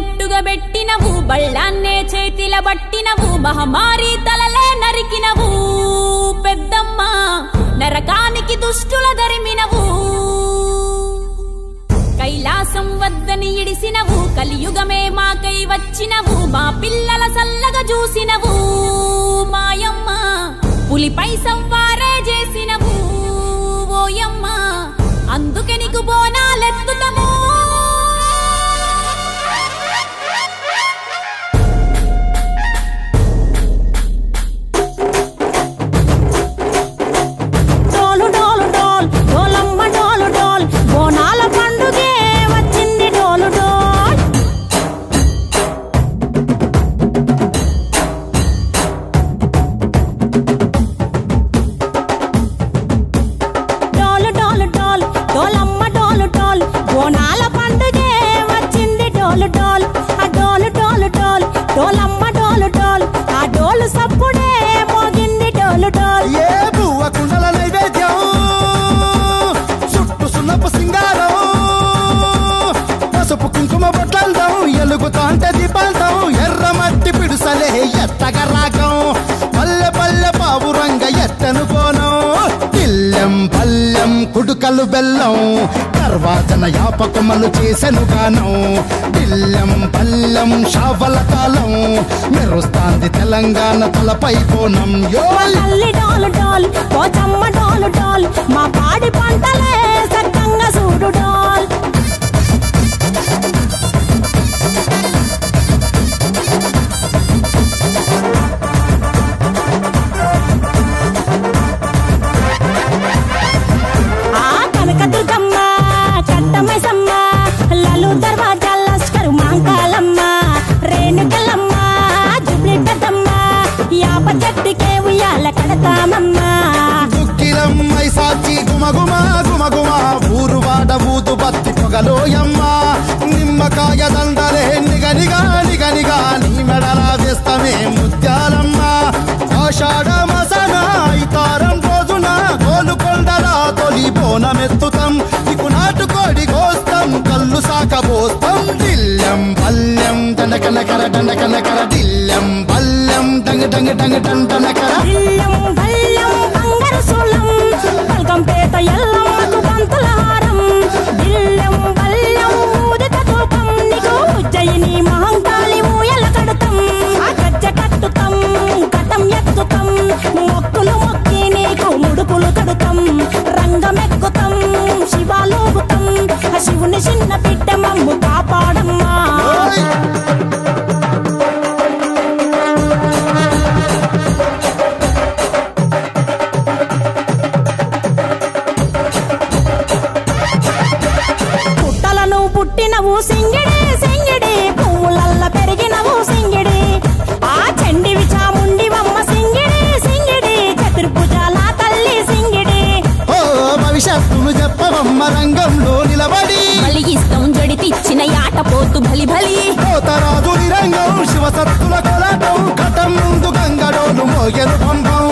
బొట్టుగా పెట్టినవు బళ్ళాన్నే చేతిల బట్టినవు మహమారి తలలే నరికినవు పెద్దమ్మ నరకానికి దుష్టుల దరిమినవు కైలాసం వద్దని ఇడిసినవు కలియుగమే మాకై వచ్చినవు మా పిల్లల సల్లగా చూసినవు మాయమ్మ పులిపై సవ్వారే చేసినవు ఓయమ్మ అందుకే నీకు బోనాలెత్తుతాము ఎర్రమట్టి పిడుసలే ఎత్తగా రాగం పల్లె పల్లె పావురంగ ఎత్తను కోనం దిల్లెం పల్లెం కుడుకలు బెల్లం తర్వాతన యాపకమలు చేసెను గానం దిల్లెం పల్లెం షావల కాలం మెరుస్తాంది తెలంగాణ తలపై కోణం మా పాడి పంటలే సక్కంగా చూడు డోల్ ఊరువాడ ఊదు బత్తి పొగలోయమ్మ నిమ్మకాయ దండలే నిగనిగా నిగనిగా నీ మెడలా వేస్తమే ముత్యాలమ్మ ఆషాఢ మాసన ఇతారం రోజున గోలుకొండలా తొలి బోనమెత్తుతాం నీకు నాటుకోడి కోస్తాం కళ్ళు సాకబోస్తాం దిల్లెం పల్లెం దండకనకర దండకనకర దిల్లెం పల్లెం డంగ డంగ డంగ డండనకర పేట ఎల్లమ్మకు పంతుల హారం దిల్లెం బల్లెం ఊదిత తూపం నీకు ఉజ్జయిని మహంకాళి ఊయల కడతాం గజ్జ కట్టుతాం కటం ఎత్తుతాం మొక్కులు మొక్కి నీకు ముడుపులు కడుతాం రంగమెక్కుతాం శివాలోగుతాం శివుని చిన్న బిడ్డ మమ్ము కాపాడమ్మా పుట్టినవు సింగిడి సింగిడి పువ్వులల్ల పెరిగినవు సింగిడి ఆ చండివి చాముండివమ్మ సింగిడి సింగిడి చతుర్భుజాల తల్లి సింగిడి ఓ భవిష్యత్తును చెప్పవమ్మ రంగంలో నిలబడి బలిగిస్తాం జడితిచ్చిన యాట పోతు బలి బలి పోతరాజు రంగం శివసత్తుల కొలటం కటం ముందు గంగడోలు మోగెను పంపం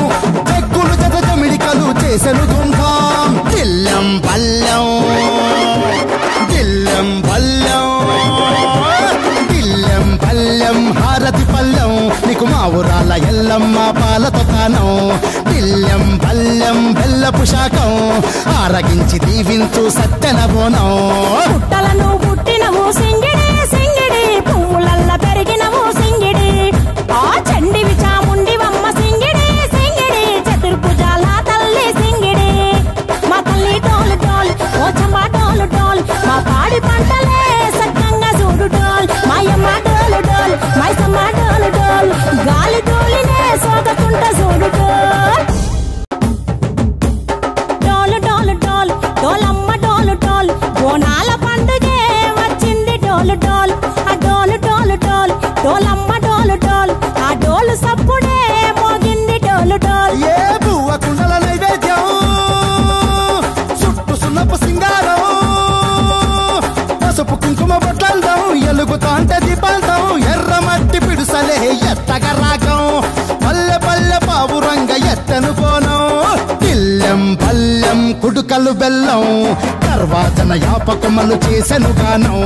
చెక్కులు జత జమిడికలు చేసెను దుంభం దిల్లెం పల్లెం దిల్లెం పల్లెం దిల్లెం పల్లెం హారతి పల్లెం నీకు మా ఊరాల ఎల్లమ్మ పాలతో కానం దిల్లెం పల్లెం బెల్లపు శాఖం ఆరగించి దీవించు సత్తెన బోనం పుట్టలను పుట్టినవు సింగిడి సింగిడి పువ్వులల్ల పెరిగినవు సింగిడి ఆ చండివి చాముండివమ్మ సింగిడి సింగిడి చతుర్భుజాల తల్లి సింగిడి మా తల్లి డోలు డోల్ ఓ చంబా డోలు డోల్ మా పాడి పంటలే సక్కంగా చూడు డోల్ మాయమ్మ డోలు డోల్ మైసమ్మ డోలు డోల్ గాలి డోలినే సోగకుంట చూడు డోల్ డోలు డోలు డోల్ డోలమ్మ డోలు డోల్ బోనాల పండుగే వచ్చింది డోలు డోల్ ఆ డోలు డోలు డోల్ డోలమ్మ డోలు డోల్ ఆ డోలు సప్పుడే మోగింది డోలు డోల్ ఏ బువ్వ కుండల నైవేద్యం చుట్టు సున్నపు సింగారం పసుపు కుంకుమ బొట్లందం ఎలుగుతాంటే దీపాంతం ఎర్రమట్టి పిడుసలే ఎత్తగా రాగం పల్లె పల్లె పావురంగ ఎత్తను కోనం దిల్లెం పల్లెం కుడుక అక్షింతలు బెల్లం గర్వాజన యాపకమలు చేసెను గానం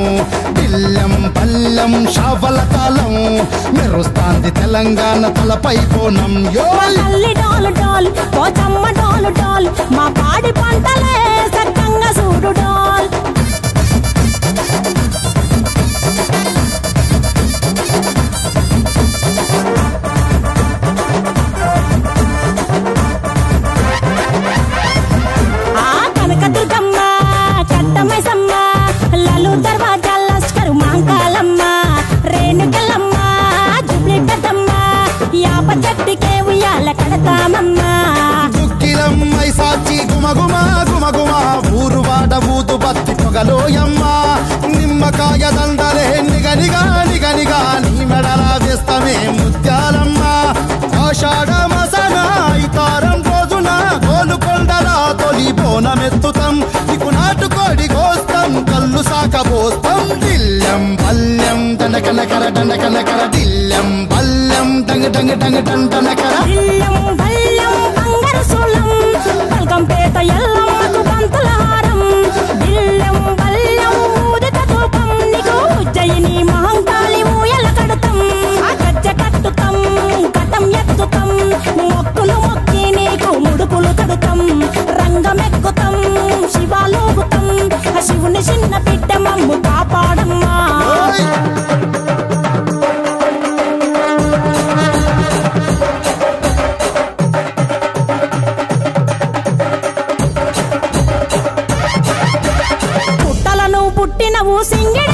దిల్లెం పల్లెం షావల తాళం మెరుస్తాంది తెలంగాణ తలపై బోనం యో తల్లి డోలు డోల్ పోచమ్మ డోలు డోల్ మా పాడి పంటలే సక్కంగా సూడు డోల్ కనకదుర్గమ్మ కట్టమైసమ్మ లలు దర్వాజా లస్కరు మాంకాలమ్మ రేణుకలమ్మ జుబ్లి పెద్దమ్మ యాప చెట్టుకే ఉయ్యాల కడతామమ్మ దుక్కిలమ్మై సాచి గుమగుమ గుమగుమ ఊరు వాడ ఊదు బత్తి పొగలోయమ్మ నిమ్మకాయ దండలే నిగనిగా నిగనిగా నీ మెడల వేస్తమే ముత్యాలమ్మ ఆషాఢ మసన ఇతారం రోజున గోలుకొండల తొలి బోనమెత్తుతాం నీకు నాటుకోడి కోస్తాం కళ్ళు సాకబోస్తాం దిల్లెం పల్లెం దండకనకర దండకనకర దిల్లెం పల్లెం డంగ డంగ డంగ డండనకర దిల్లెం బల్లెం బంగారు సూలం పల్కంపేట ఎల్లమ్మకు పంతుల హారం దిల్లెం బల్లెం ఊదిత ధూపం నీకు ఉజ్జయిని మహంకాళి ఊయల కడతాం ఆ గజ్జ కట్టుతాం కటం ఎత్తుతాం మొక్కులు మొక్కి నీకు ముడుపులు కడుతాం రంగమెక్కుతాం శివాలోగుతాం ఆ శివుని చిన్న బిడ్డ మమ్ము కాపాడమ్మా పుట్టలను పుట్టినవు సింగిడి